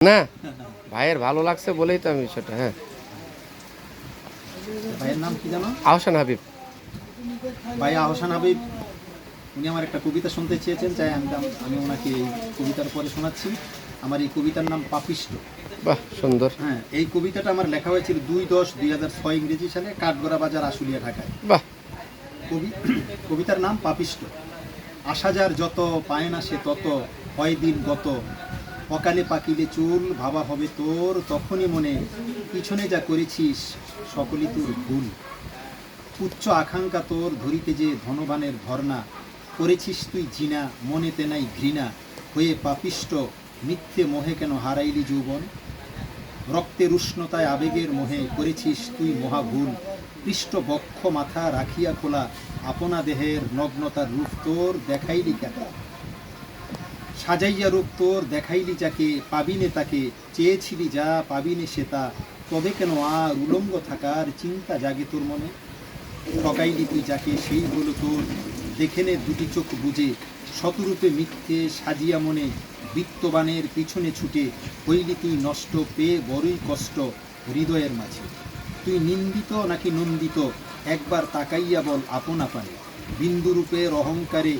না ভাইয়ের ভালো লাগছে বলেই তো আমি সেটা। হ্যাঁ, ভাইয়ের নাম কি জানো? আহসান হাবিব। ভাই আহসান হাবিব, উনি আমার একটা কবিতা শুনতে চেয়েছেন, চাই আমি ওনাকে এই কবিতার পরে শোনাচ্ছি। আমার এই কবিতার নাম পাপিষ্ট। বাহ, সুন্দর। হ্যাঁ, এই কবিতাটা আমার লেখা হয়েছিল 2/10/2006 ইংরেজি সালে, কাঠগড়া বাজার, আশুলিয়া, ঢাকায়। বাহ। কবিতার নাম পাপিষ্ট। আসা যার যত, পায় না সে তত, হয় দিন গত, অকালে পাকিলে চুল, ভাবা হবে তোর তখনই মনে, পিছনে যা করেছিস সকলই তোর ভুল। উচ্চ আকাঙ্ক্ষা তোর, ধরিতে যে ধনবানের ধর্ণা, করেছিস তুই জিনা, মনেতে নাই ঘৃণা, হয়ে পাপিষ্ট, মিথ্যে মোহে কেন হারাইলি যৌবন। রক্তের উষ্ণতায় আবেগের মোহে করেছিস তুই মহাভুল, পৃষ্ঠ বক্ষ মাথা রাখিয়া খোলা, আপনা দেহের নগ্নতার রূপ তোর দেখাইলি কেন। সাজাইয়া রূপ তোর দেখাইলি যাকে, পাবিনে তাকে, চেয়েছিলি যা পাবিনে সে তা, তবে কেন আর উলঙ্গ থাকার চিন্তা জাগে তোর মনে। ঠকাইলি তুই যাকে সেই হলো তোর, দেখে নে দুটি চোখ বুঝে, শতরূপে মিথ্যে সাজিয়া মনে, বিত্তবানের পিছনে ছুটে, হইলি তুই নষ্ট, পেয়ে বড়ই কষ্ট হৃদয়ের মাঝে। তুই নিন্দিত নাকি নন্দিত, একবার তাকাইয়া বল আপন আপানে। বিন্দুরূপের অহংকারে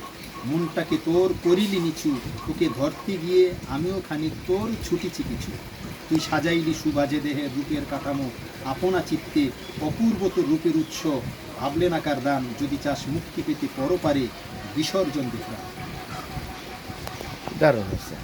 মনটাকে তোর করিলি নিচু, তোকে ধরতে গিয়ে আমিও খানিক তোর ছুটিছি কিছু। তুই সাজাইলি সুবাজে দেহের রূপের কাঠামো, আপনা চিত্তে অপূর্ব তোর রূপের উৎস, ভাবলে নাকার দান, যদি চাস মুক্তি পেতে পরপারে বিসর্জন দেখলাম। দারুণ হয়েছে।